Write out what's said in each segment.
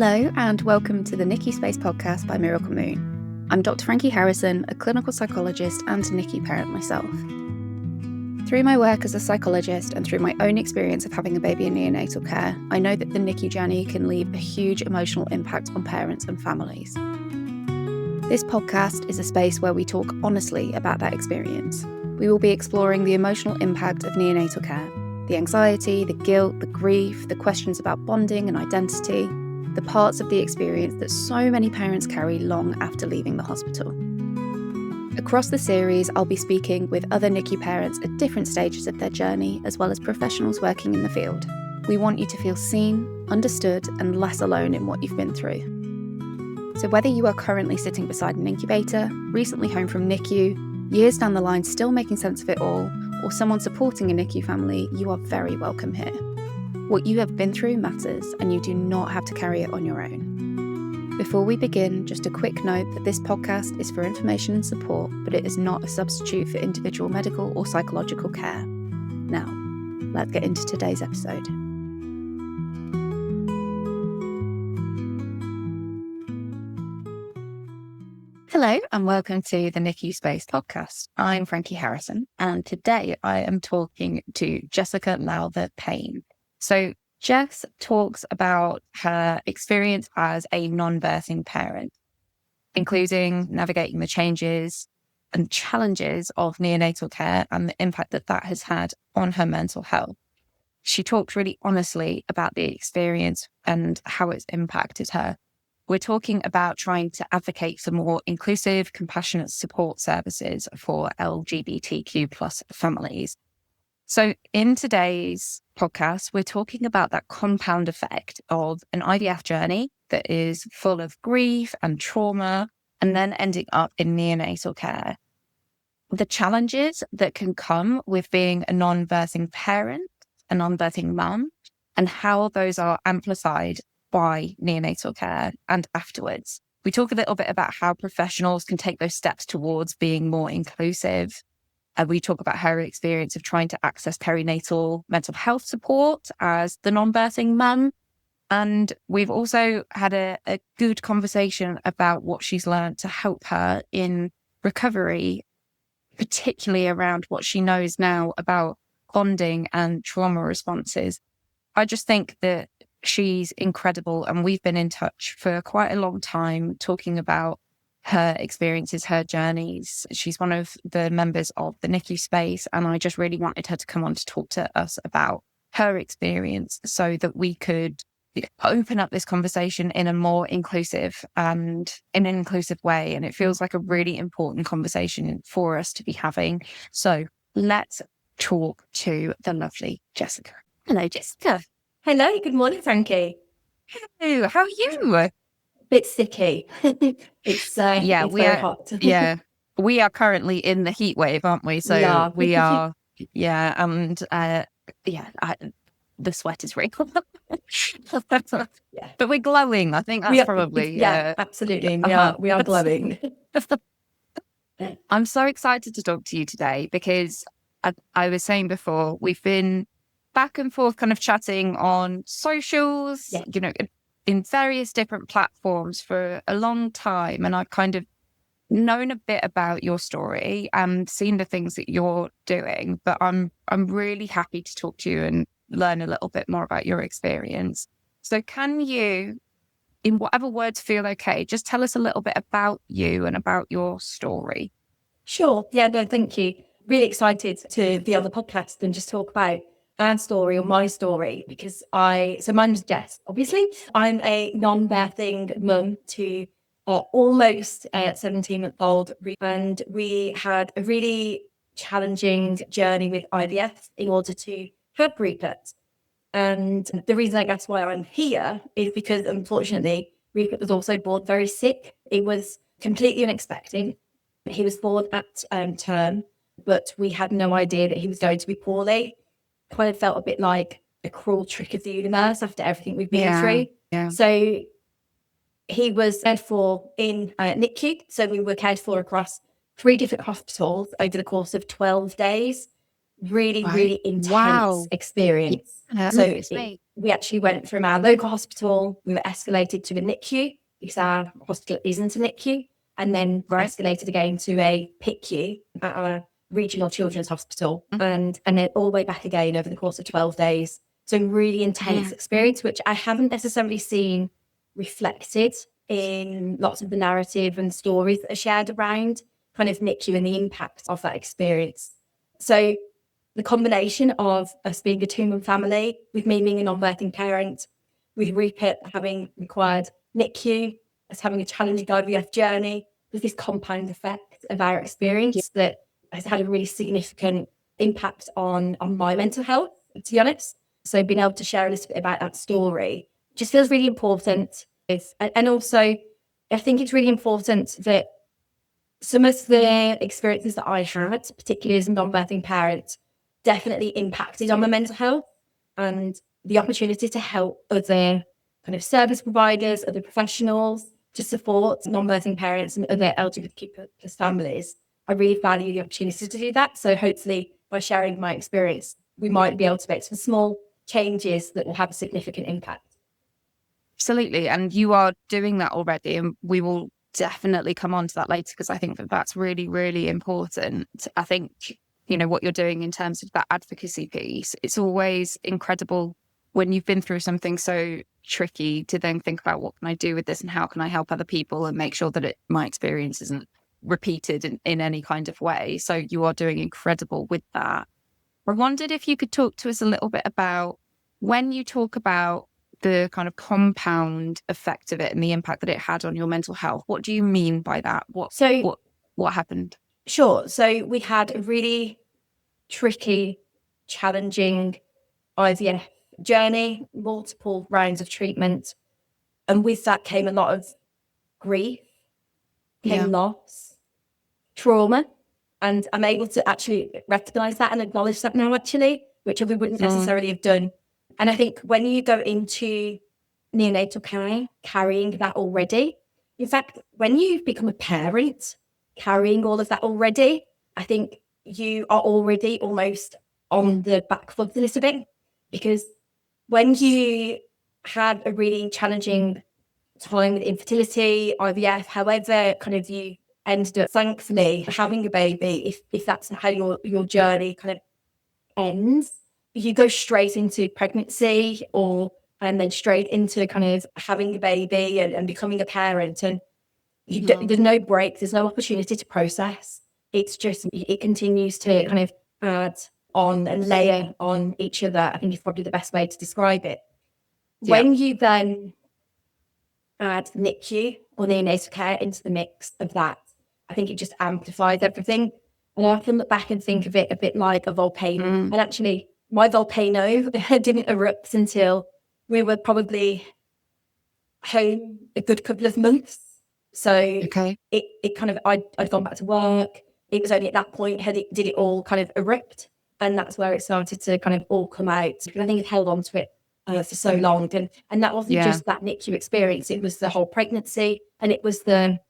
Hello and welcome to the NICU Space podcast by Miracle Moon. I'm Dr. Frankie Harrison, a clinical psychologist and NICU parent myself. Through my work as a psychologist and through my own experience of having a baby in neonatal care, I know that the NICU journey can leave a huge emotional impact on parents and families. This podcast is a space where we talk honestly about that experience. We will be exploring the emotional impact of neonatal care, the anxiety, the guilt, the grief, the questions about bonding and identity, the parts of the experience that so many parents carry long after leaving the hospital. Across the series, I'll be speaking with other NICU parents at different stages of their journey, as well as professionals working in the field. We want you to feel seen, understood, and less alone in what you've been through. So whether you are currently sitting beside an incubator, recently home from NICU, years down the line still making sense of it all, or someone supporting a NICU family, you are very welcome here. What you have been through matters, and you do not have to carry it on your own. Before we begin, just a quick note that this podcast is for information and support, but it is not a substitute for individual medical or psychological care. Now, let's get into today's episode. Hello and welcome to the NICU Space podcast. I'm Frankie Harrison, and today I am talking to Jessica Lowther-Payne. So Jess talks about her experience as a non-birthing parent, including navigating the changes and challenges of neonatal care and the impact that that has had on her mental health. She talks really honestly about the experience and how it's impacted her. We're talking about trying to advocate for more inclusive, compassionate support services for LGBTQ plus families. So in today's podcast, we're talking about that compound effect of an IVF journey that is full of grief and trauma and then ending up in neonatal care. The challenges that can come with being a non-birthing parent, a non-birthing mum, and how those are amplified by neonatal care and afterwards. We talk a little bit about how professionals can take those steps towards being more inclusive. We talk about her experience of trying to access perinatal mental health support as the non-birthing mum. And we've also had a good conversation about what she's learned to help her in recovery, particularly around what she knows now about bonding and trauma responses. I just think that she's incredible, and we've been in touch for quite a long time talking about her experiences, her journeys. She's one of the members of the NICU space, and I just really wanted her to come on to talk to us about her experience so that we could open up this conversation in a more inclusive and in an inclusive way. And it feels like a really important conversation for us to be having. So let's talk to the lovely Jessica. Hello, Jessica. Hello, good morning, Frankie. Hello, how are you? Bit sicky. It's very hot. Yeah, we are currently in the heat wave, aren't we? So we are, yeah, and the sweat is real. Yeah. But we're glowing. I think that's probably absolutely. We are glowing. I'm so excited to talk to you today because I was saying before, we've been back and forth kind of chatting on socials, in various different platforms for a long time. And I've kind of known a bit about your story and seen the things that you're doing, but I'm really happy to talk to you and learn a little bit more about your experience. So can you, in whatever words feel okay, just tell us a little bit about you and about your story? Sure. Yeah, no, thank you. Really excited to be on the podcast and just talk about our story or my story, because my name's Jess, obviously. I'm a non-birthing mum to almost a 17-month-old, and we had a really challenging journey with IVF in order to have Rupert. And the reason I guess why I'm here is because, unfortunately, Rupert was also born very sick. It was completely unexpected. He was born at term, but we had no idea that he was going to be poorly. Kind of felt a bit like a cruel trick of the universe after everything we've been through. Yeah. So he was cared for in NICU. So we were cared for across 3 different hospitals over the course of 12 days. Really intense experience. Yeah, so we actually went from our local hospital, we were escalated to a NICU because our hospital isn't a NICU, and then escalated again to a PICU at our regional children's hospital, and then all the way back again over the course of 12 days. So a really intense experience, which I haven't necessarily seen reflected in lots of the narrative and stories that are shared around kind of NICU and the impact of that experience. So the combination of us being a two-month family, with me being a non-birthing parent, with Rupert having required NICU, us having a challenging IVF journey, there's this compound effect of our experience that has had a really significant impact on my mental health, to be honest. So being able to share a little bit about that story just feels really important. And also, I think it's really important that some of the experiences that I had, particularly as a non-birthing parent, definitely impacted on my mental health, and the opportunity to help other kind of service providers, other professionals to support non-birthing parents and other LGBTQ plus families. I really value the opportunity to do that. So hopefully by sharing my experience, we might be able to make some small changes that will have a significant impact. Absolutely. And you are doing that already. And we will definitely come on to that later, because I think that that's really, really important. I think, you know, what you're doing in terms of that advocacy piece, it's always incredible when you've been through something so tricky to then think about what can I do with this and how can I help other people and make sure that my experience isn't repeated in any kind of way. So you are doing incredible with that. I wondered if you could talk to us a little bit about, when you talk about the kind of compound effect of it and the impact that it had on your mental health, what do you mean by that? What happened? Sure. So we had a really tricky, challenging IVF journey, multiple rounds of treatment. And with that came a lot of grief, came loss, trauma. And I'm able to actually recognize that and acknowledge that now, actually, which we wouldn't necessarily have done. And I think when you go into neonatal care, carrying that already, in fact, when you become a parent, carrying all of that already, I think you are already almost on the back foot a little bit, because when you had a really challenging time with infertility, IVF, however kind of you ended up, thankfully, having a baby, if that's how your journey kind of ends, you go straight into pregnancy and then straight into kind of having a baby and becoming a parent. And there's no break, there's no opportunity to process. It's just, it continues to kind of add on and layer on each other, I think is probably the best way to describe it. When you then add NICU or neonatal care into the mix of that, I think it just amplifies everything. And I can look back and think of it a bit like a volcano. And actually, my volcano didn't erupt until we were probably home a good couple of months. So it kind of, I'd gone back to work. It was only at that point did it all kind of erupt. And that's where it started to kind of all come out. Because I think it held on to it for so long. And that wasn't just that NICU experience. It was the whole pregnancy. And it was the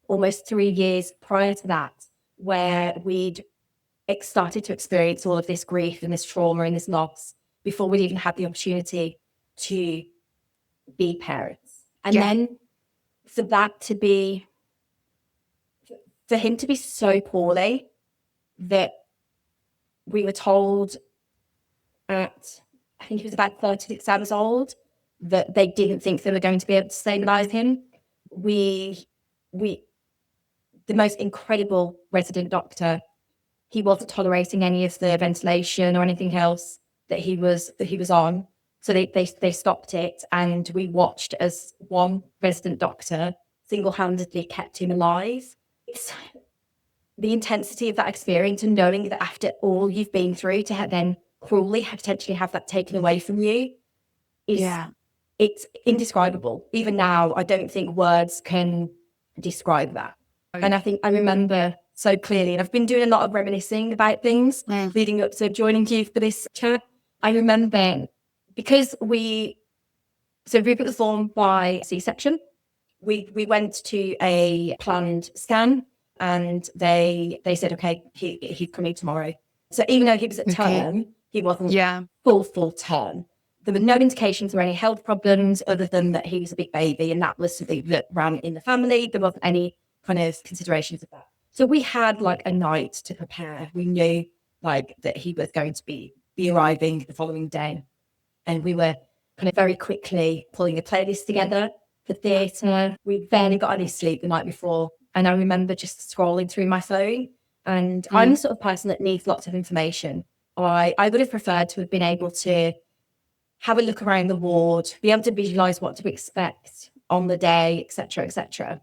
almost 3 years prior to that, where we'd started to experience all of this grief and this trauma and this loss before we'd even had the opportunity to be parents. And then for him to be so poorly that we were told at, I think he was about 36 hours old, that they didn't think they were going to be able to stabilize him. The most incredible resident doctor, he wasn't tolerating any of the ventilation or anything else that he was on. So they stopped it, and we watched as one resident doctor single-handedly kept him alive. It's the intensity of that experience, and knowing that after all you've been through, to then cruelly potentially have that taken away from you it's indescribable. Even now, I don't think words can describe that. And I think I remember so clearly, and I've been doing a lot of reminiscing about things leading up to joining you for this chat. I remember, because Rupert was born by C-section, we went to a planned scan, and they said, okay, he's coming tomorrow. So even though he was at term, he wasn't full term. there were no indications of any health problems other than that he was a big baby, and that was something that ran in the family. There wasn't any kind of considerations of that. So we had like a night to prepare. We knew like that he was going to be arriving the following day. And we were kind of very quickly pulling a playlist together for theatre. We barely got any sleep the night before. And I remember just scrolling through my phone. And I'm the sort of person that needs lots of information. I would have preferred to have been able to have a look around the ward, be able to visualise what to expect on the day, etc., etc.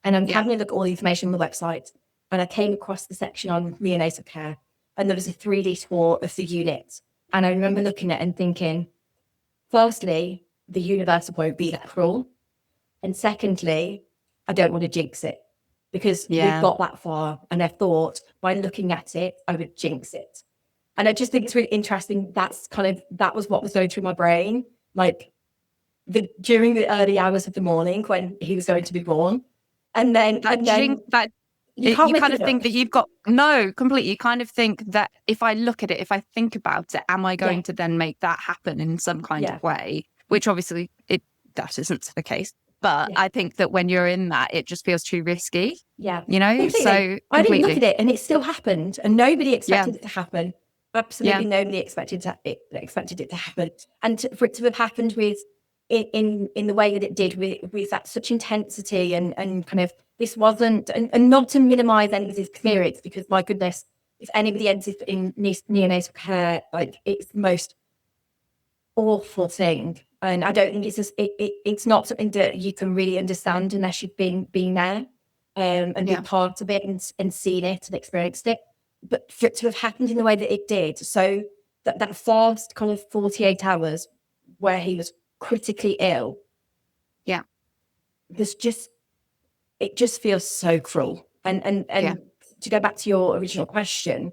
And I'm having a look at all the information on the website. And I came across the section on neonatal care, and there was a 3D tour of the unit. And I remember looking at it and thinking, firstly, the universe won't be that cruel. And secondly, I don't want to jinx it, because we've got that far. And I thought by looking at it, I would jinx it. And I just think it's really interesting. That was what was going through my brain, like during the early hours of the morning when he was going to be born. And then you kind of think that you've got, no, completely. You kind of think that if I look at it, if I think about it, am I going to then make that happen in some kind of way? Which obviously that isn't the case. But I think that when you're in that, it just feels too risky. Yeah. You know? Completely. So I didn't look at it, and it still happened, and nobody expected it to happen. Absolutely nobody expected it to happen. And for it to have happened with in the way that it did, with that such intensity and kind of, this wasn't, and not to minimise anybody's experience, because my goodness, if anybody enters in neonatal care, like, it's the most awful thing. And I don't think it's not something that you can really understand unless you've been there and been part of it and seen it and experienced it. But for it to have happened in the way that it did, so that first kind of 48 hours where he was critically ill, it just feels so cruel. And to go back to your original question,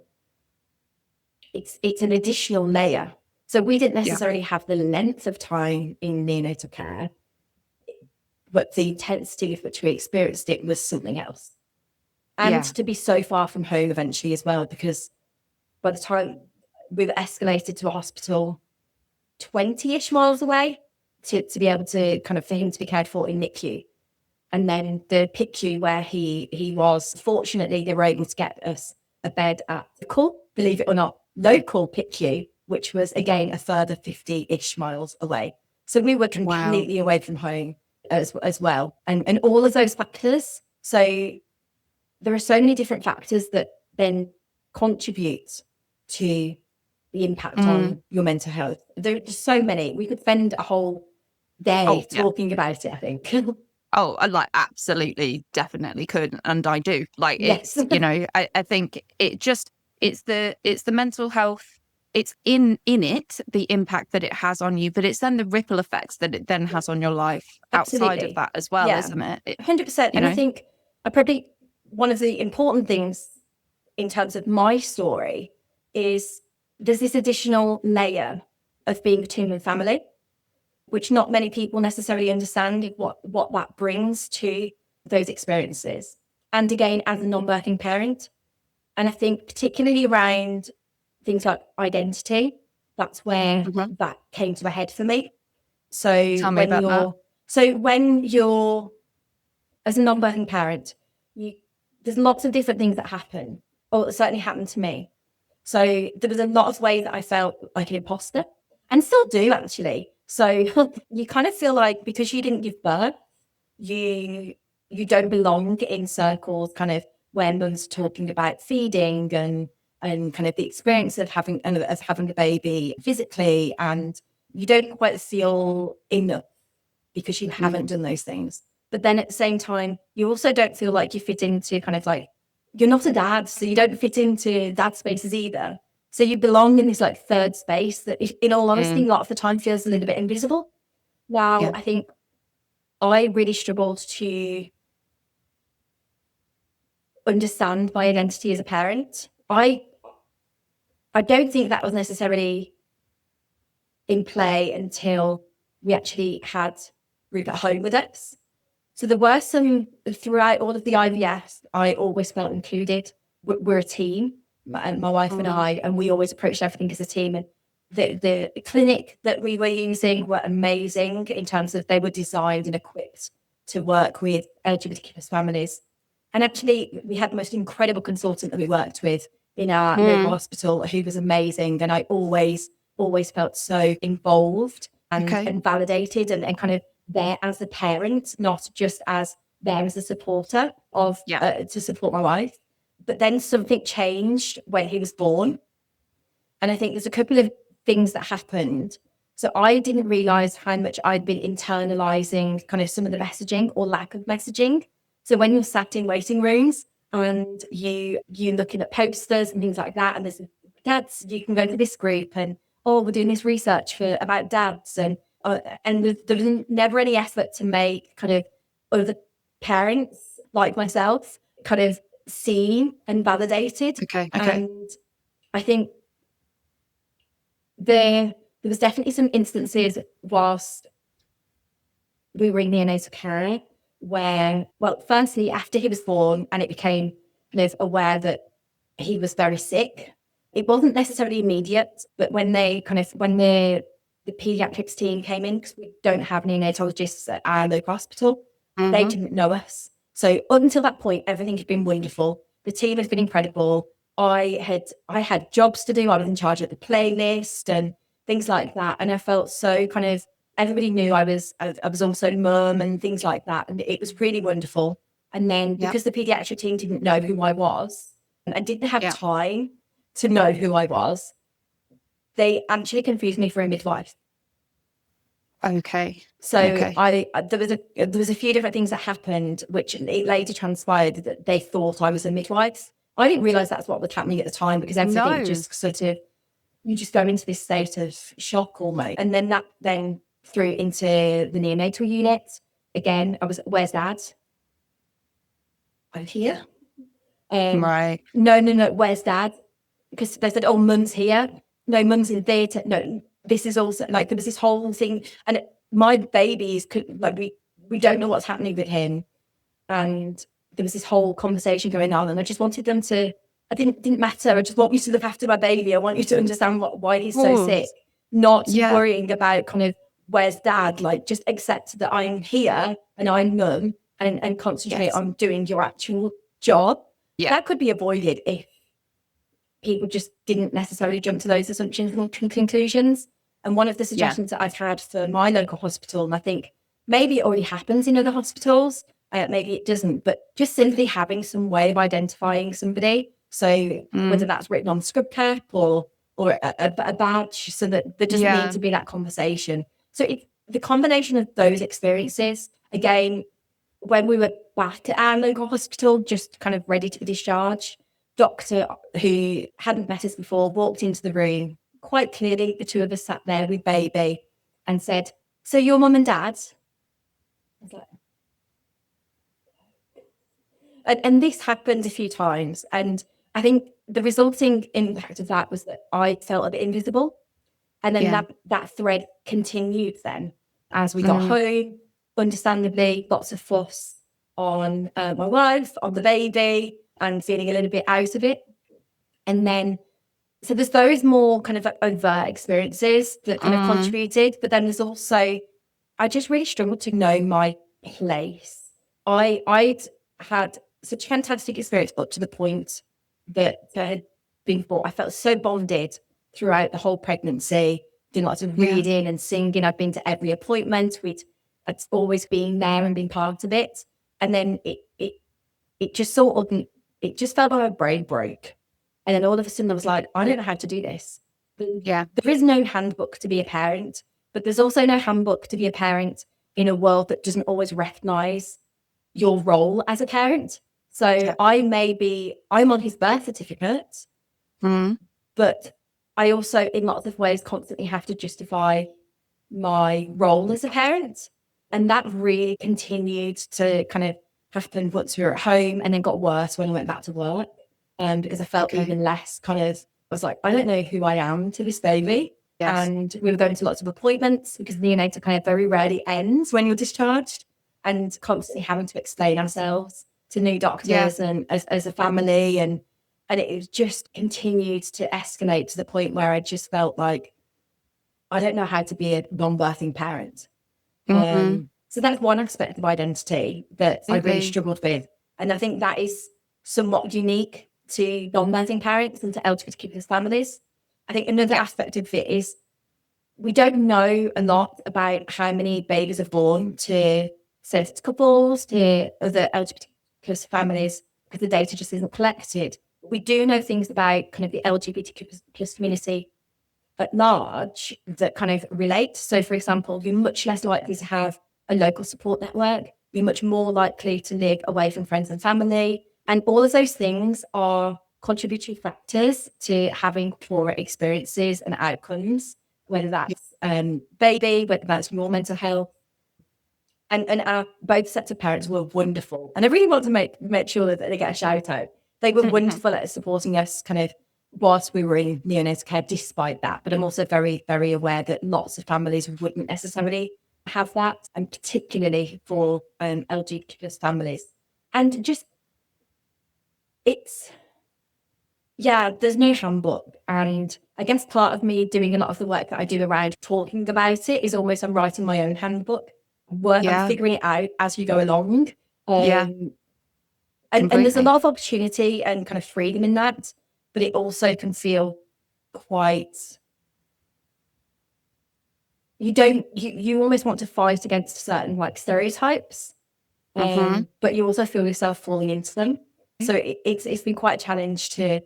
it's an additional layer. So we didn't necessarily have the length of time in neonatal care, but the intensity with which we experienced it was something else. And to be so far from home eventually as well, because by the time we were escalated to a hospital 20-ish miles away to be able to kind of, for him to be cared for in NICU. And then the PICU where he was, fortunately, they were able to get us a bed at the believe it or not, local PICU, which was, again, a further 50-ish miles away. So we were completely away from home as well. And all of those factors. So there are so many different factors that then contribute to the impact on your mental health. There are just so many. We could spend a whole day talking about it, I think. Oh, I absolutely, definitely could. And I do. Like, it's, I think it's the mental health. It's in it, the impact that it has on you, but it's then the ripple effects that it then has on your life outside of that as well, isn't it? 100%. And I think one of the important things in terms of my story is there's this additional layer of being a two-man family, which not many people necessarily understand what that brings to those experiences. And again, as a non-birthing parent, and I think particularly around things like identity, that's where that came to a head for me. So tell me about that. So when you're, as a non-birthing parent, there's lots of different things that happen, or it certainly happened to me. So there was a lot of ways that I felt like an imposter, and still do, actually. So you kind of feel like, because you didn't give birth, you don't belong in circles kind of where mum's talking about feeding and kind of the experience of having a baby physically, and you don't quite feel enough because you haven't done those things. But then at the same time, you also don't feel like you fit into kind of like, you're not a dad, so you don't fit into dad spaces either. So you belong in this like third space that, in all honesty, a lot of the time feels a little bit invisible. Now, I think I really struggled to understand my identity as a parent. I don't think that was necessarily in play until we actually had Ruth at home with us. So there were some, throughout all of the IVF, I always felt included. We're a team, and my wife and I, and we always approached everything as a team. And the clinic that we were using were amazing in terms of they were designed and equipped to work with LGBTQ families. And actually, we had the most incredible consultant that we worked with in our local hospital who was amazing. And I always felt so involved and validated and kind of there as a parent, not just as there as a supporter of to support my wife. But then something changed when he was born. And I think there's a couple of things that happened. So I didn't realize how much I'd been internalizing kind of some of the messaging or lack of messaging. So when you're sat in waiting rooms and you're looking at posters and things like that, and there's dads, you can go to this group and, oh, we're doing this research about dads. And there was never any effort to make kind of other parents like myself kind of seen and validated. And I think there was definitely some instances whilst we were in neonatal care where, well, firstly, after he was born and it became kind of aware that he was very sick, it wasn't necessarily immediate, but when the pediatrics team came in, because we don't have neonatologists at our local hospital, they didn't know us. So up until that point, everything had been wonderful. The team has been incredible. I had jobs to do. I was in charge of the playlist and things like that. And I felt so kind of, everybody knew I was also mum and things like that. And it was really wonderful. And then because the pediatric team didn't know who I was and didn't have time to know who I was, they actually confused me for a midwife. So there was a few different things that happened, which it later transpired that they thought I was a midwife. I didn't realise that's what was happening at the time because everything just sort of, you just go into this state of shock almost. And then that then threw into the neonatal unit. Again, I was, where's Dad? I'm here. Right. No, where's Dad? Because they said, oh, Mum's here. No, Mum's in theatre. No, this is also, like, there was this whole thing. And my babies could, like, we don't know what's happening with him. And there was this whole conversation going on, and I just wanted them to, I didn't matter. I just want you to look after my baby. I want you to understand why he's so sick, not worrying about kind of where's Dad, like just accept that I'm here and I'm mum and concentrate on doing your actual job. That could be avoided if people just didn't necessarily jump to those assumptions and conclusions. And one of the suggestions that I've had for my local hospital, and I think maybe it already happens in other hospitals, maybe it doesn't, but just simply having some way of identifying somebody. So whether that's written on scrub cap or a badge, so that there doesn't need to be that conversation. So the combination of those experiences, again, when we were back at our local hospital, just kind of ready to discharge, doctor who hadn't met us before walked into the room, quite clearly the two of us sat there with baby and said, so your mum and dad? I was like, and this happened a few times. And I think the resulting impact of that was that I felt a bit invisible. And then that thread continued then as we got home, understandably, lots of fuss on my wife, on the baby, and feeling a little bit out of it. And then, so there's those more kind of overt experiences that kind of contributed. But then there's also, I just really struggled to know my place. I'd had such a fantastic experience up to the point that I had been bought. I felt so bonded throughout the whole pregnancy, doing lots of reading and singing. I've been to every appointment. I'd always been there and been part of it. And then it just sort of, it just felt like my brain broke. And then all of a sudden I was like, I don't know how to do this. There is no handbook to be a parent, but there's also no handbook to be a parent in a world that doesn't always recognize your role as a parent. So I'm on his birth certificate, but I also, in lots of ways, constantly have to justify my role as a parent. And that really continued to kind of happen once we were at home, and then got worse when I went back to work. Because I felt even less kind of, I was like, I don't know who I am to this baby. And we were going to lots of appointments because neonatal kind of very rarely ends when you're discharged, and constantly having to explain ourselves to new doctors and as a family. And it just continued to escalate to the point where I just felt like I don't know how to be a non-birthing parent. Mm-hmm. So that's one aspect of identity that I really Absolutely. struggled with. And I think that is somewhat unique to non-birthing parents and to LGBTQ families. I think another aspect of it is we don't know a lot about how many babies are born to same-sex couples, to other LGBTQ families, because the data just isn't collected. We do know things about kind of the LGBTQ plus community at large that kind of relate. So, for example, you're much less likely to have a local support network. You're much more likely to live away from friends and family. And all of those things are contributory factors to having poorer experiences and outcomes, whether that's baby, whether that's your mental health. And our both sets of parents were wonderful. And I really want to make sure that they get a shout out. They were wonderful at supporting us kind of whilst we were in neonatal care despite that. But I'm also very, very aware that lots of families wouldn't necessarily have that, and particularly for LGBTQ families. And just, there's no handbook. And I guess part of me doing a lot of the work that I do around talking about it is almost I'm writing my own handbook. I'm figuring it out as you go along. And there's a lot of opportunity and kind of freedom in that, but it also can feel quite, you almost want to fight against certain like stereotypes, but you also feel yourself falling into them. So it's been quite a challenge to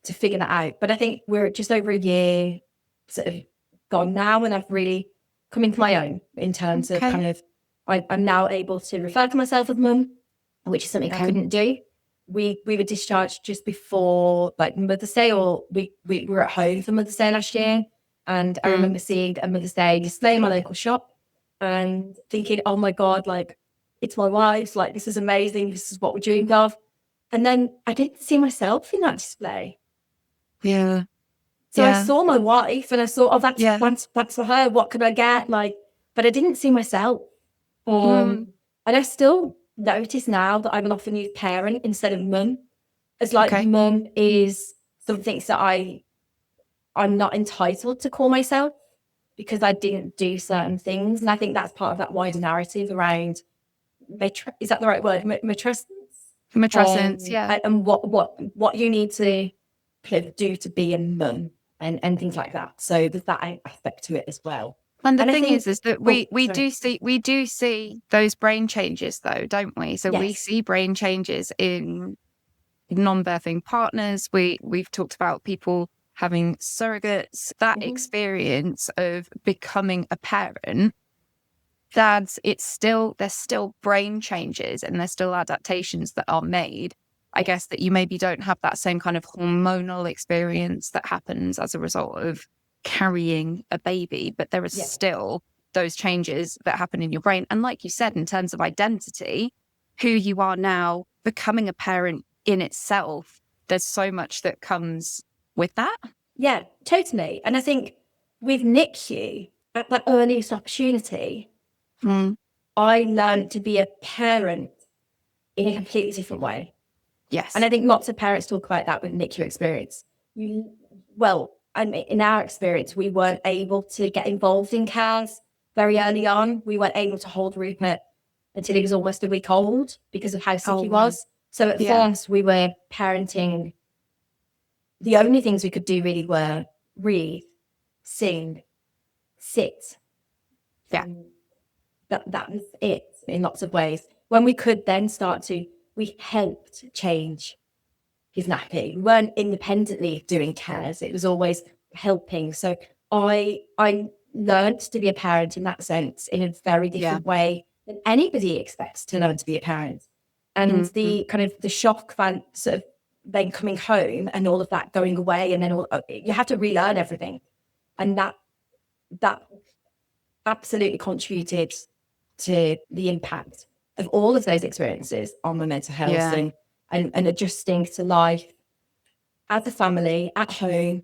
figure that out. But I think we're just over a year sort of gone now, and I've really come into my own in terms of kind of, I'm now able to refer to myself as mum, which is something I couldn't do. We were discharged just before like Mother's Day, or we were at home for Mother's Day last year. And I remember seeing a Mother's Day display in my local shop and thinking, oh my God, like it's my wife, like this is amazing, this is what we're dreamed of. And then I didn't see myself in that display. Yeah. So I saw my wife and I saw, oh, that's for her. What can I get? Like, but I didn't see myself. And I still notice now that I'm an often used parent instead of mum. It's like mum is something that I'm not entitled to call myself because I didn't do certain things. And I think that's part of that wider narrative around, is that the right word? Matrescence? Matrescence, And what you need to do to be a mum and things like that. So there's that aspect to it as well. And the thing is that we do see those brain changes though, don't we? So we see brain changes in non-birthing partners. We've talked about people having surrogates, that experience of becoming a parent. There's still brain changes and there's still adaptations that are made. I guess that you maybe don't have that same kind of hormonal experience that happens as a result of carrying a baby, but there are still those changes that happen in your brain. And like you said, in terms of identity, who you are now, becoming a parent in itself, there's so much that comes with that. Yeah, totally. And I think with NICU, at that earliest opportunity, I learned to be a parent in a completely different way. Yes. And I think lots of parents talk about that with NICU experience. And in our experience, we weren't able to get involved in CARES very early on. We weren't able to hold Rupert until he was almost a week old because of how sick he was. So at first we were parenting. The only things we could do really were read, sing, sit. Yeah. That was it in lots of ways. When we could then we helped change his nappy. We weren't independently doing cares. It was always helping. So I learned to be a parent in that sense in a very different way than anybody expects to learn to be a parent. And the kind of the shock van sort of then coming home and all of that going away, and then you have to relearn everything. And that absolutely contributed to the impact of all of those experiences on my mental health and adjusting to life as a family at home,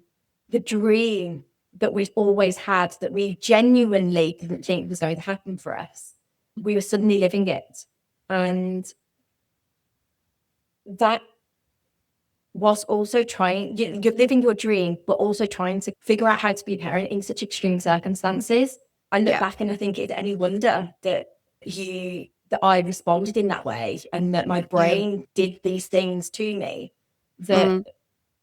the dream that we've always had that we genuinely didn't think was going to happen for us. We were suddenly living it. And that was also trying, you're living your dream, but also trying to figure out how to be a parent in such extreme circumstances. I look back and I think it's any wonder that I responded in that way and that my brain did these things to me that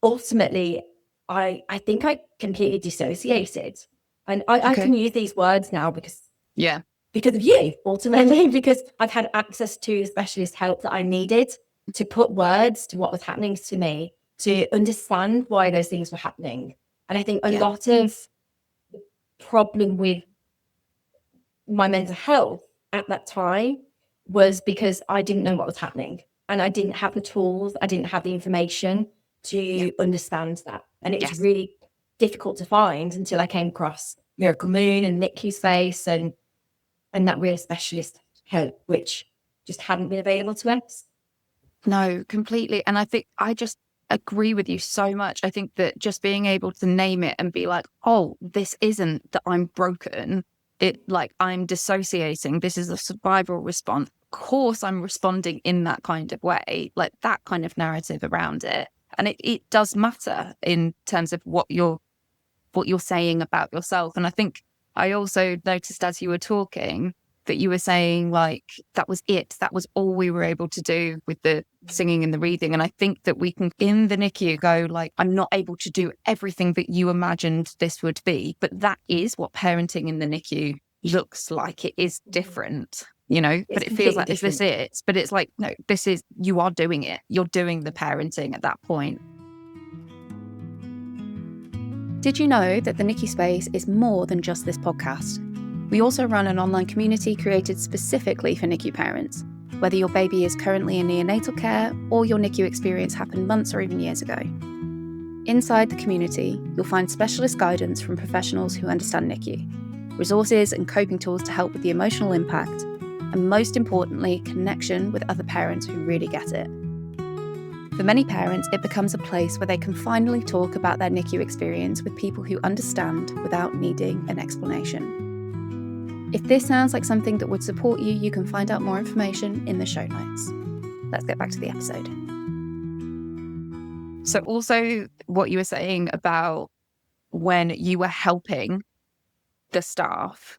ultimately I think I completely dissociated. And I can use these words now because of you, ultimately, because I've had access to specialist help that I needed to put words to what was happening to me, to understand why those things were happening. And I think a lot of the problem with my mental health at that time was because I didn't know what was happening and I didn't have the tools, I didn't have the information to understand that. And it was really difficult to find until I came across Miracle Moon and NICU Space and that real specialist help, which just hadn't been available to us. No, completely. And I think I just agree with you so much. I think that just being able to name it and be like, oh, this isn't that I'm broken. It like I'm dissociating. This is a survival response. Of course, I'm responding in that kind of way, like that kind of narrative around it. And it does matter in terms of what you're saying about yourself. And I think I also noticed as you were talking that you were saying like that was it. That was all we were able to do with the singing and the reading. And I think that we can in the NICU go like, I'm not able to do everything that you imagined this would be. But that is what parenting in the NICU looks like. It is different, you know, but it feels like, different. Is this it? But it's like, no, this is, you are doing it. You're doing the parenting at that point. Did you know that the NICU Space is more than just this podcast? We also run an online community created specifically for NICU parents, whether your baby is currently in neonatal care or your NICU experience happened months or even years ago. Inside the community, you'll find specialist guidance from professionals who understand NICU, resources and coping tools to help with the emotional impact, and most importantly, connection with other parents who really get it. For many parents, it becomes a place where they can finally talk about their NICU experience with people who understand without needing an explanation. If this sounds like something that would support you, you can find out more information in the show notes. Let's get back to the episode. So also what you were saying about when you were helping the staff,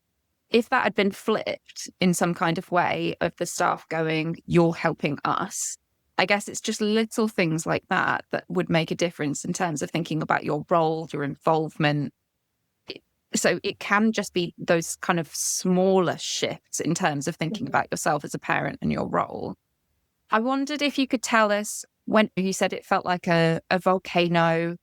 if that had been flipped in some kind of way of the staff going, you're helping us, I guess it's just little things like that that would make a difference in terms of thinking about your role, your involvement. So it can just be those kind of smaller shifts in terms of thinking about yourself as a parent and your role. I wondered if you could tell us when you said it felt like a volcano.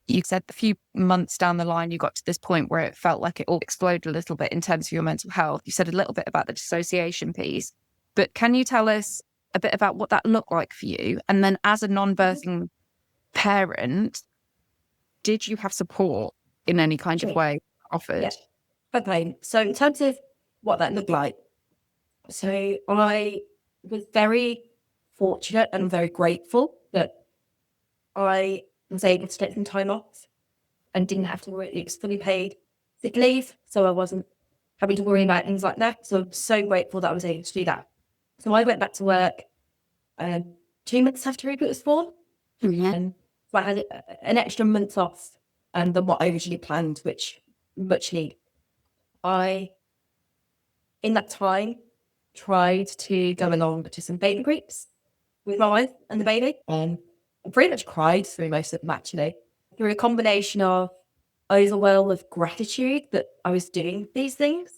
You said a few months down the line, you got to this point where it felt like it all exploded a little bit in terms of your mental health. You said a little bit about the dissociation piece, but can you tell us a bit about what that looked like for you? And then as a non-birthing parent, did you have support in any kind of way offered? Yeah. Okay. So in terms of what that looked like, so I was very fortunate and very grateful that I was able to take some time off and didn't have to worry. It was fully paid sick leave, so I wasn't having to worry about things like that. So I'm so grateful that I was able to do that. So I went back to work 2 months after Rupert was born. And so I had an extra month off than what I originally planned, which much needed. I, in that time, tried to go along to some baby groups with my wife and the baby. I pretty much cried through most of them, actually, through a combination of overwhelm of gratitude that I was doing these things,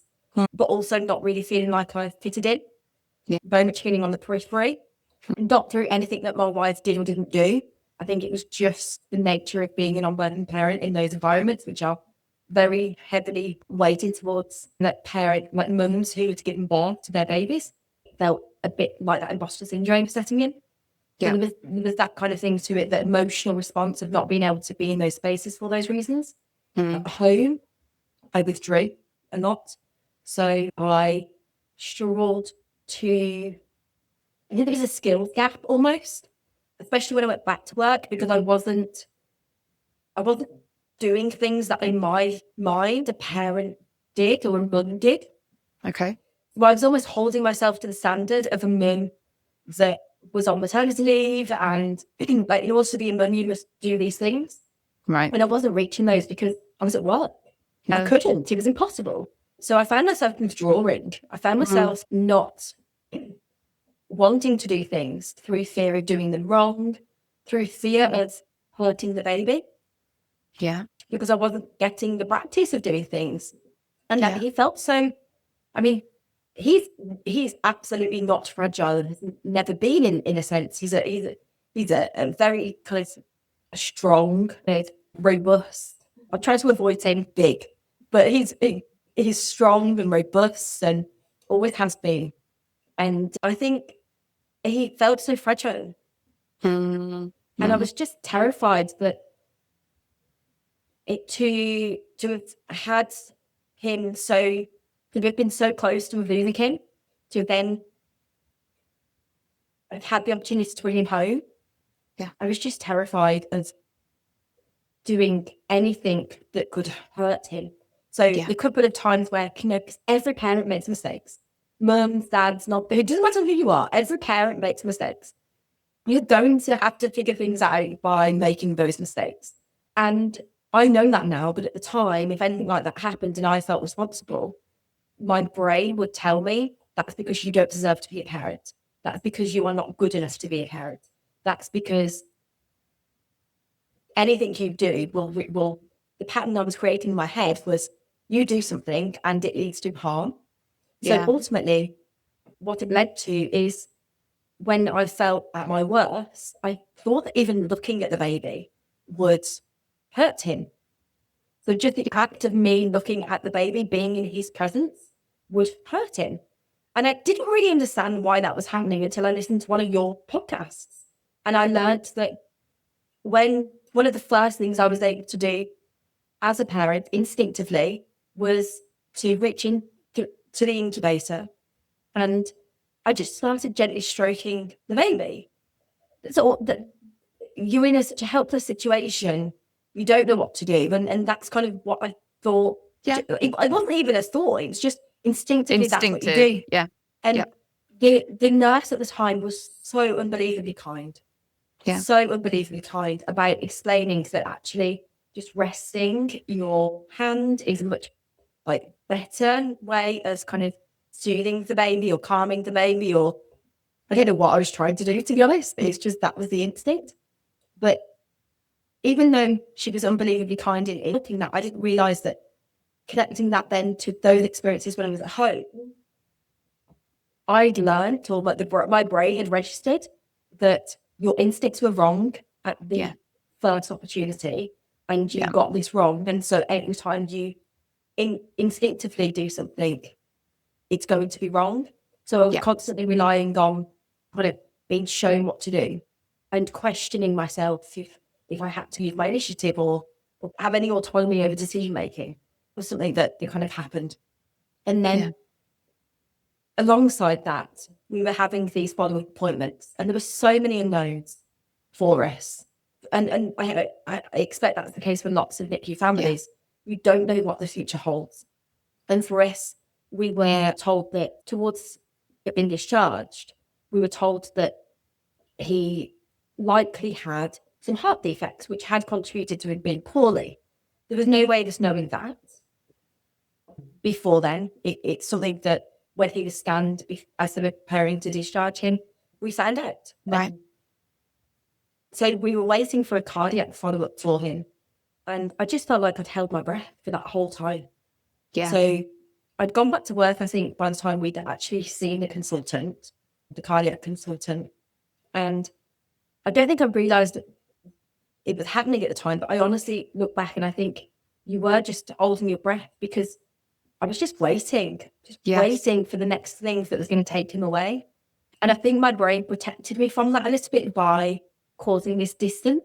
but also not really feeling like I fitted in. Very much feeling on the periphery, not through anything that my wife did or didn't do. I think it was just the nature of being an unworking parent in those environments, which are very heavily weighted towards that parent, like mums who were giving birth to their babies. It felt a bit like that imposter syndrome setting in. So there was that kind of thing to it, that emotional response of not being able to be in those spaces for those reasons. At home, I withdrew a lot. So I struggled to, I think there was a skills gap almost, especially when I went back to work, because I wasn't doing things that in my mind a parent did or a mum did. Okay. Well, I was almost holding myself to the standard of a mum that was on maternity leave, and like in order to be a mum, you must do these things. Right. And I wasn't reaching those because I was at work. I No. couldn't. It was impossible. So I found myself withdrawing. I found myself not wanting to do things through fear of doing them wrong, through fear of hurting the baby, Yeah. because I wasn't getting the practice of doing things. And that Yeah. he felt so, I mean, he's absolutely not fragile and has never been in a sense. He's a very kind of strong, robust. I'm trying to avoid saying big, but he's strong and robust and always has been. And I think he felt so fragile. Mm. And I was just terrified that to have had him to have been so close to losing him, to then have had the opportunity to bring him home. Yeah. I was just terrified of doing anything that could hurt him. So the couple of times where, because every parent makes mistakes. Mums, dads, not, it doesn't matter who you are, every parent makes mistakes. You're going to have to figure things out by making those mistakes. And I know that now, but at the time, if anything like that happened and I felt responsible, my brain would tell me that's because you don't deserve to be a parent. That's because you are not good enough to be a parent. That's because anything you do will the pattern I was creating in my head was you do something and it leads to harm. So ultimately, what it led to is when I felt at my worst, I thought that even looking at the baby would hurt him. So just the act of me looking at the baby, being in his presence, would hurt him. And I didn't really understand why that was happening until I listened to one of your podcasts. And I learned that when one of the first things I was able to do as a parent instinctively was to reach in to the incubator, and I just started gently stroking the baby. So that you're in such a helpless situation, you don't know what to do. And that's kind of what I thought. Yeah. It wasn't even a thought, it was just instinctively that's what you Instinctive. do. Yeah. And the nurse at the time was so unbelievably kind. Yeah. So unbelievably kind about explaining that actually just resting your hand is a much better way of kind of soothing the baby or calming the baby, or I don't know what I was trying to do, to be honest. It's just that was the instinct. But even though she was unbelievably kind in looking that, I didn't realise that connecting that then to those experiences when I was at home, I'd learned, or my brain had registered, that your instincts were wrong at the first opportunity, and you got this wrong. And so every time you instinctively do something, it's going to be wrong. So I was constantly relying on kind of being shown what to do and questioning myself if I had to use my initiative or have any autonomy over decision making was something that kind of happened. And then alongside that, we were having these follow-up appointments, and there were so many unknowns for us. And I expect that's the case for lots of NICU families. We don't know what the future holds. And for us, we were told that towards being discharged, we were told that he likely had some heart defects, which had contributed to him being poorly. There was no way of us knowing that before then. It's something that when he was scanned as they were preparing to discharge him, we found out. Right. So we were waiting for a cardiac follow-up for him. And I just felt like I'd held my breath for that whole time. Yeah. So I'd gone back to work, I think, by the time we'd actually seen the consultant, the cardiac consultant. And I don't think I realised it was happening at the time, but I honestly look back and I think you were just holding your breath because I was just waiting for the next thing that was going to take him away. And I think my brain protected me from that a little bit by causing this distance.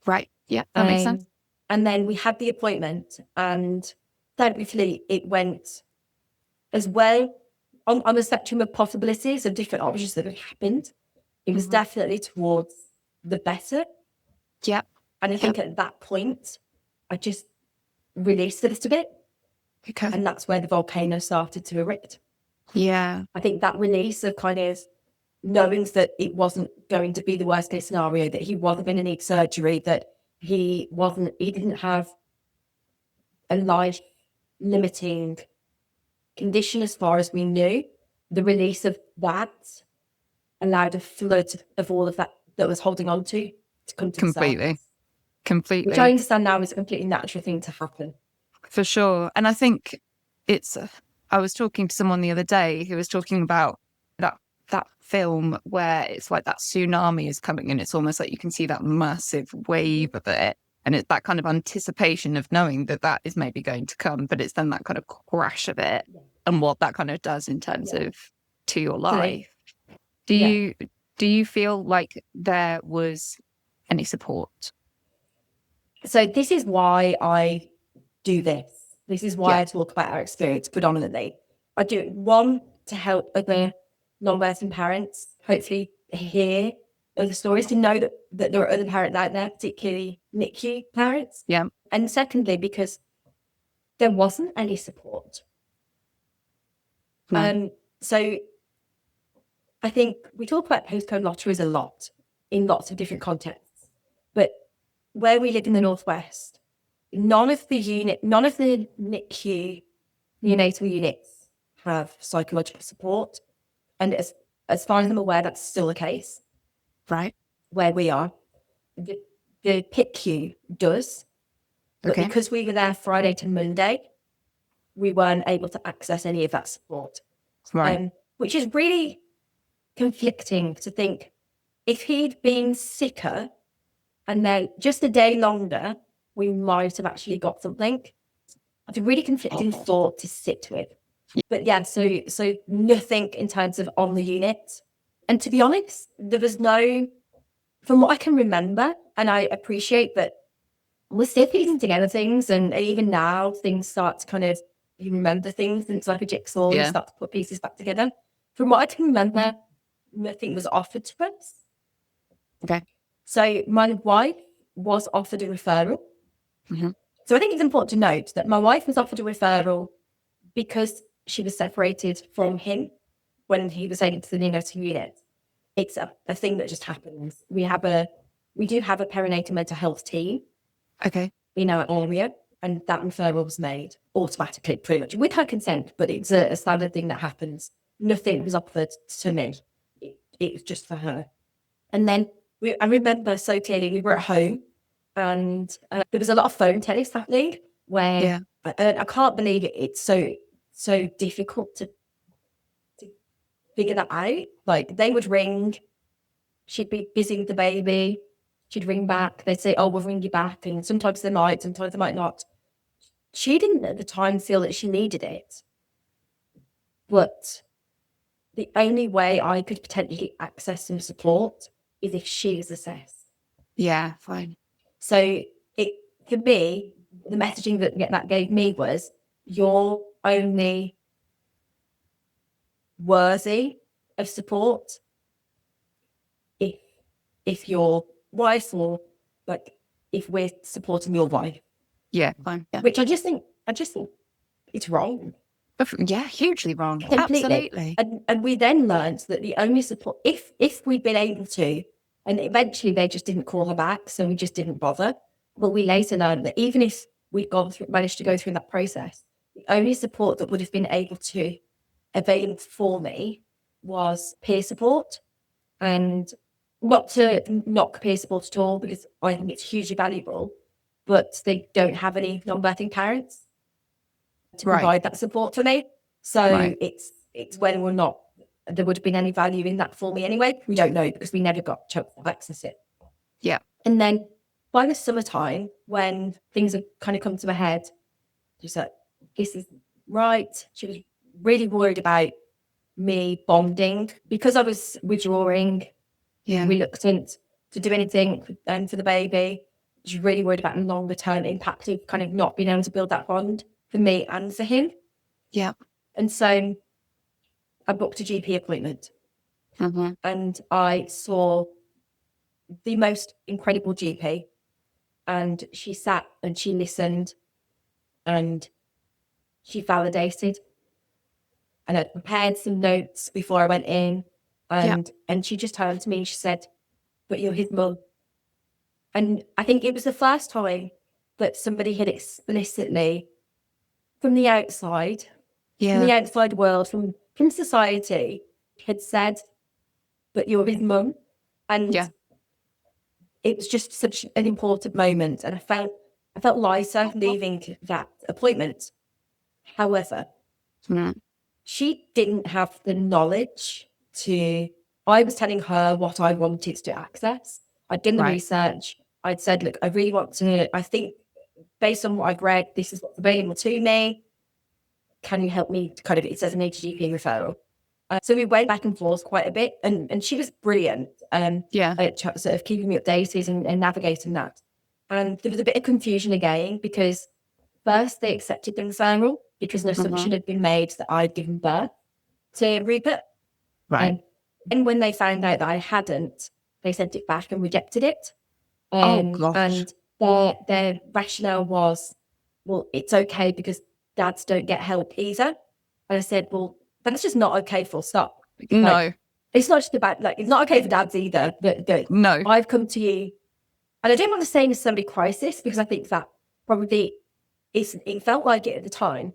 Right. Yeah, that makes sense. And then we had the appointment, and thankfully it went as well on the spectrum of possibilities of different options that had happened. It was definitely towards the better. Yeah. And I think at that point, I just released a little bit. Okay. And that's where the volcano started to erupt. Yeah. I think that release of kind of knowing that it wasn't going to be the worst case scenario, that he wasn't going to need surgery, that he didn't have a life limiting condition as far as we knew. The release of that allowed a flood of all of that was holding on to come to the surface. Completely. Which I understand now is a completely natural thing to happen. For sure. And I think I was talking to someone the other day who was talking about that film where it's like that tsunami is coming and it's almost like you can see that massive wave of it. And it's that kind of anticipation of knowing that is maybe going to come, but it's then that kind of crash of it and what that kind of does in terms of to your life. Do you feel like there was any support? So this is why I do this. This is why I talk about our experience predominantly. I do it, one, to help other non-birthing parents hopefully hear other stories, to know that there are other parents out there, particularly NICU parents. Yeah. And secondly, because there wasn't any support. No. So I think we talk about postcode lotteries a lot in lots of different contexts, but where we live in the Northwest, none of the NICU neonatal units have psychological support. And as far as I'm aware, that's still the case. Right. Where we are. The PICU does. But because we were there Friday to Monday, we weren't able to access any of that support. Right. Which is really conflicting to think, if he'd been sicker and then just a day longer, we might have actually got something. It's a really conflicting thought to sit with. But yeah, so nothing in terms of on the unit. And to be honest, there was no, from what I can remember, and I appreciate that we're still piecing together things, and even now things start to kind of, you remember things, and it's like a jigsaw, you start to put pieces back together. From what I can remember, nothing was offered to us. Okay. So my wife was offered a referral. Mm-hmm. So I think it's important to note that my wife was offered a referral because she was separated from him when he was taken to the neonatal unit. It's a thing that just happens. We do have a perinatal mental health team. Okay. In our area, and that referral was made automatically, pretty much with her consent, but it's a standard thing that happens. Nothing was offered to me. It was just for her. And then I remember so clearly, we were at home and there was a lot of phone tennis happening where I can't believe it. It's so difficult to figure that out. Like, they would ring, she'd be busy with the baby, she'd ring back, they'd say, oh, we'll ring you back, and sometimes they might not. She didn't at the time feel that she needed it, but the only way I could potentially access some support is if she was assessed. Yeah, fine. So for me, the messaging that gave me was, you're only worthy of support if your wife, or like if we're supporting your wife. Yeah, fine. Yeah. Which I just think it's wrong. Yeah, hugely wrong. Completely. Absolutely. And we then learned that the only support, if we'd been able to, and eventually they just didn't call her back, so we just didn't bother. But we later learned that even if we'd managed to go through that process, the only support that would have been able to available for me was peer support. And not to knock peer support at all, because I think it's hugely valuable, but they don't have any non-birthing parents to provide that support for me. So it's whether or not there would have been any value in that for me anyway. We don't know, because we never got to access it. Yeah. And then by the summertime, when things have kind of come to a head, she's like, this is right. She was really worried about me bonding because I was withdrawing, reluctant to do anything for the baby. She's really worried about the longer term impact of kind of not being able to build that bond for me and for him. Yeah. And so I booked a GP appointment, and I saw the most incredible GP, and she sat and she listened and she validated, and I'd prepared some notes before I went in, And she just turned to me and she said, but you're his mum. And I think it was the first time that somebody had explicitly, from the outside, from the outside world, from society, had said, but you're his mum. And it was just such an important moment. And I felt lighter leaving that appointment. However, she didn't have the knowledge I was telling her what I wanted to access. I'd done the research. I'd said, look, I really want to, I think based on what I've read, this is what's available to me. Can you help me it says an HGP referral. So we went back and forth quite a bit, and she was brilliant at sort of keeping me updated and navigating that. And there was a bit of confusion again, because first they accepted the referral because an assumption had been made that I'd given birth to Rupert. And when they found out that I hadn't, they sent it back and rejected it. And their rationale was, well, it's okay because dads don't get help either. And I said, well, that's just not okay, full stop. No. It's not just about, it's not okay for dads either. No. I've come to you, and I don't want to say it's somebody crisis, because I think that probably it felt like it at the time.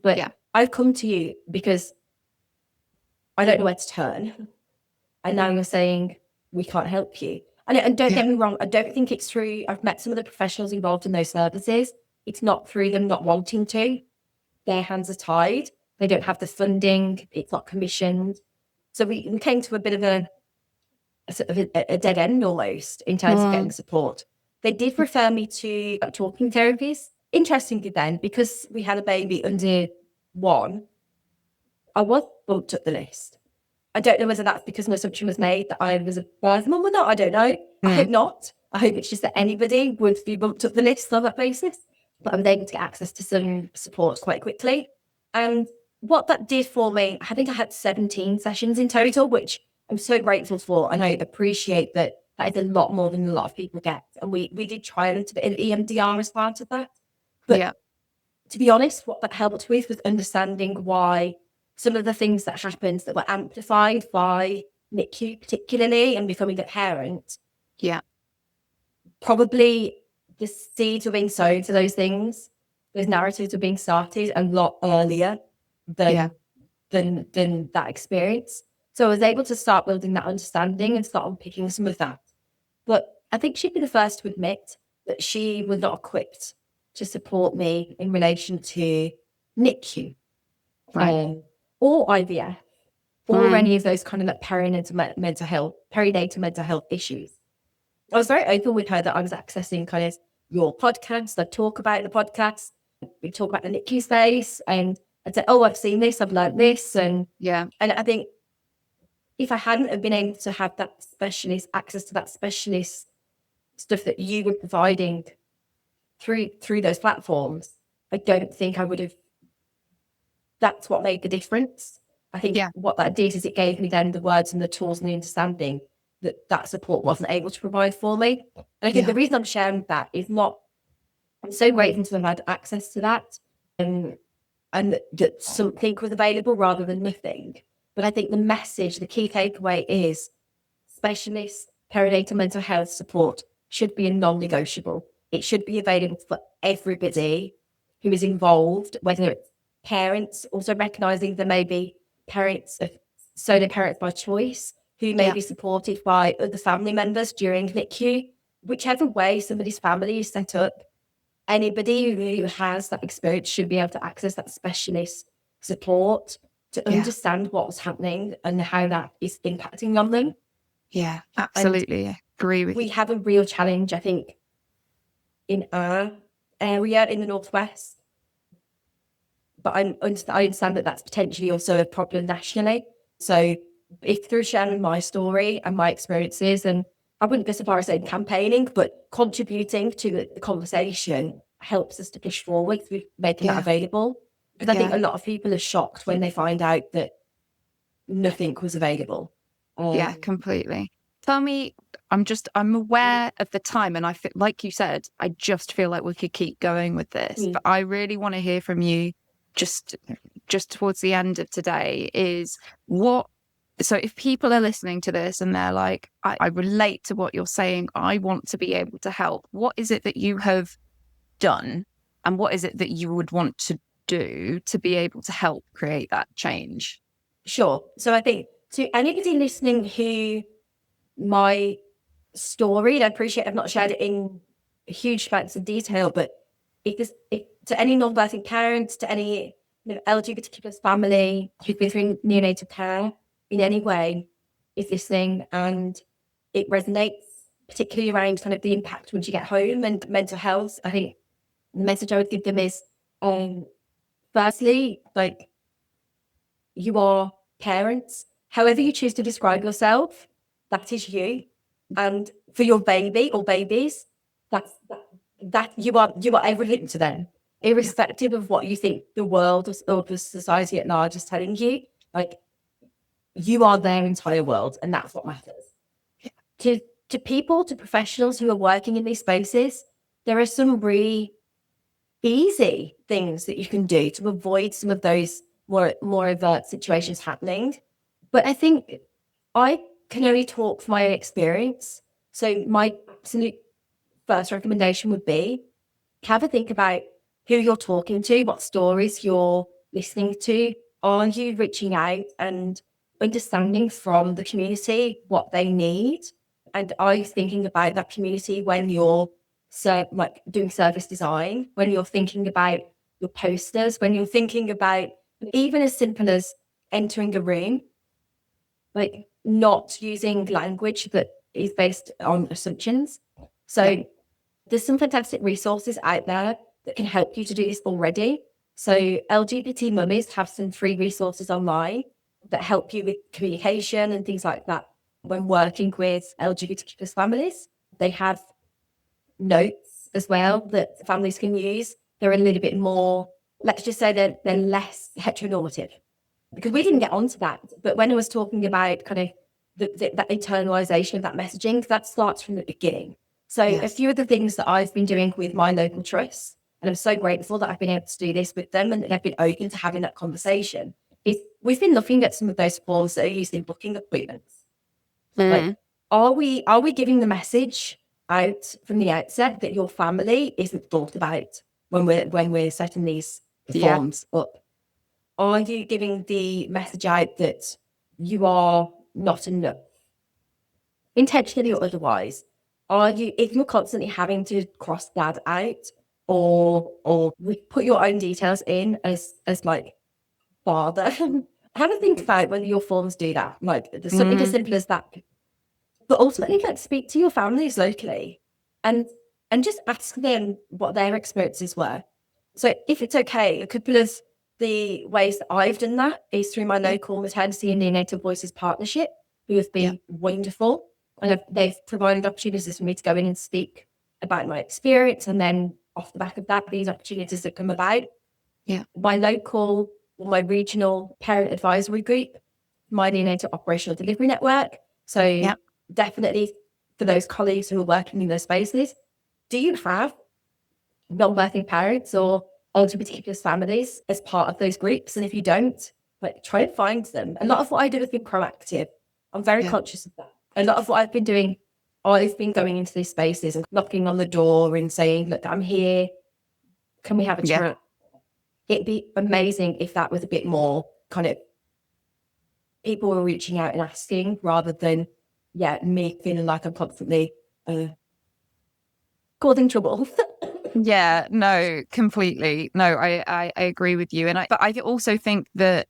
But I've come to you because I don't know where to turn. And now you're saying we can't help you. And don't get me wrong, I don't think it's through, I've met some of the professionals involved in those services. It's not through them not wanting to. Their hands are tied. They don't have the funding. It's not commissioned. So we came to a bit of a sort of a dead end almost in terms of getting support. They did refer me to talking therapies. Interestingly then, because we had a baby under 1, I was bumped up the list. I don't know whether that's because an assumption was made that I was a birth mum or not. I don't know. I hope not. I hope it's just that anybody would be bumped up the list on that basis. But I was able to get access to some support quite quickly. And what that did for me, I think I had 17 sessions in total, which I'm so grateful for. And I appreciate that is a lot more than a lot of people get. And we did try a little bit of EMDR as part of that. But to be honest, what that helped with was understanding why some of the things that happened that were amplified by NICU particularly, and becoming a parent. Probably the seeds were being sown to those things. Those narratives were being started a lot earlier than that experience. So I was able to start building that understanding and start unpicking some of that. But I think she'd be the first to admit that she was not equipped to support me in relation to NICU. Or IVF, or any of those kind of perinatal mental health issues. I was very open with her that I was accessing kind of your podcast. I'd talk about the podcast. We talk about the NICU space, and I'd say, oh, I've seen this, I've learned this. And I think if I hadn't have been able to have that specialist access to that specialist stuff that you were providing through those platforms, I don't think I would have. That's what made the difference. I think what that did is it gave me then the words and the tools and the understanding that support wasn't able to provide for me. And I think the reason I'm sharing that is not, I'm so grateful to have had access to that and that something was available rather than nothing. But I think the message, the key takeaway is specialist perinatal mental health support should be a non-negotiable. It should be available for everybody who is involved, whether it's parents, also recognising there may be parents, solo parents by choice, who may be supported by other family members during NICU. Whichever way somebody's family is set up, anybody who has that experience should be able to access that specialist support to understand what's happening and how that is impacting on them. Yeah, absolutely. I agree with you. We have a real challenge, I think, in our area in the Northwest. But I understand that that's potentially also a problem nationally. So if through sharing my story and my experiences, and I wouldn't go so far as saying campaigning, but contributing to the conversation helps us to push forward with making that available. Because I think a lot of people are shocked when they find out that nothing was available. Completely. Tell me, I'm aware of the time, and I feel, like you said, I just feel like we could keep going with this, but I really want to hear from you just towards the end of today is what So if people are listening to this and they're like, I relate to what you're saying, I want to be able to help, what is it that you have done and what is it that you would want to do to be able to help create that change? Sure. So I think to anybody listening who my story, and I appreciate I've not shared it in huge amounts of detail, but if to any non-birthing parents, to any LGBTQ plus family who's been through neonatal care in any way is listening and it resonates, particularly around kind of the impact once you get home and mental health, I think the message I would give them is, firstly, like, you are parents. However you choose to describe yourself, that is you. And for your baby or babies, that you are everything to them, irrespective of what you think the world or the society at large is telling you. Like, you are their entire world, and that's what matters. To people, to professionals who are working in these spaces, there are some really easy things that you can do to avoid some of those more overt situations happening. But I think I can only talk from my experience. So my absolute first recommendation would be have a think about who you're talking to, what stories you're listening to. Are you reaching out and understanding from the community what they need? And are you thinking about that community when you're doing service design, when you're thinking about your posters, when you're thinking about even as simple as entering a room, like not using language that is based on assumptions. So there's some fantastic resources out there that can help you to do this already. So LGBT mummies have some free resources online that help you with communication and things like that when working with LGBTQ plus families. They have notes as well that families can use. They're a little bit more, let's just say they're less heteronormative. Because we didn't get onto that, but when I was talking about kind of that internalization of that messaging, that starts from the beginning. So a few of the things that I've been doing with my local trusts, and I'm so grateful that I've been able to do this with them and that they've been open to having that conversation, is we've been looking at some of those forms that are used in booking appointments. Like, are we giving the message out from the outset that your family isn't thought about when we're setting these forms up? Are you giving the message out that you are not enough, intentionally or otherwise? Are you, if you're constantly having to cross that out or put your own details in as like father, have a think about whether your forms do that. Like, there's something as simple as that. But ultimately, like, speak to your families locally and just ask them what their experiences were. So if it's okay, a couple of the ways that I've done that is through my local maternity and neonatal voices partnership, who have been wonderful. And they've provided opportunities for me to go in and speak about my experience. And then off the back of that, these opportunities that come about. My local or my regional parent advisory group, my neonatal operational delivery network. So definitely for those colleagues who are working in those spaces, do you have non-birthing parents or LGBTQ families as part of those groups? And if you don't, like, try and find them. A lot of what I do has been proactive. I'm very conscious of that. A lot of what I've been doing, I've been going into these spaces and knocking on the door and saying, look, I'm here. Can we have a chat? It'd be amazing if that was a bit more kind of people were reaching out and asking rather than, me feeling like I'm constantly causing trouble. Yeah, no, completely. No, I agree with you. But I also think that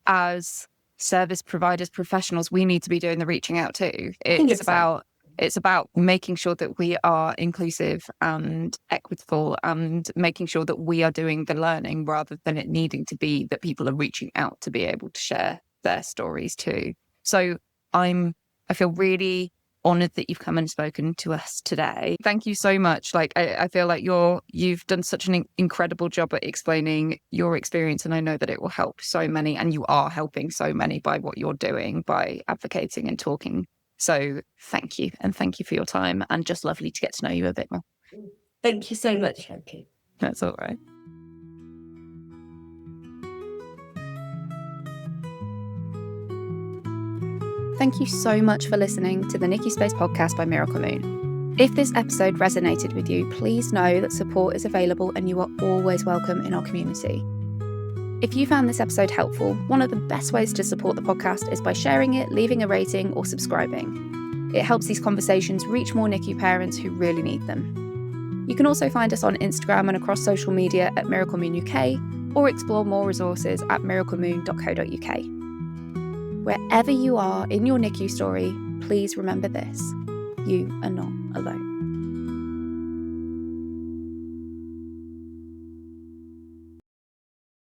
as service providers, professionals, we need to be doing the reaching out too. It's about making sure that we are inclusive and equitable and making sure that we are doing the learning rather than it needing to be that people are reaching out to be able to share their stories too. So I feel really honored that you've come and spoken to us today. Thank you so much. Like, I feel like you've done such an incredible job at explaining your experience, and I know that it will help so many, and you are helping so many by what you're doing, by advocating and talking. So thank you, and thank you for your time, and just lovely to get to know you a bit more. Thank you so much, Frankie. That's all right. Thank you so much for listening to the NICU Space podcast by Miracle Moon. If this episode resonated with you, please know that support is available and you are always welcome in our community. If you found this episode helpful, one of the best ways to support the podcast is by sharing it, leaving a rating, or subscribing. It helps these conversations reach more NICU parents who really need them. You can also find us on Instagram and across social media at Miracle Moon UK, or explore more resources at miraclemoon.co.uk. Wherever you are in your NICU story, please remember this: you are not alone.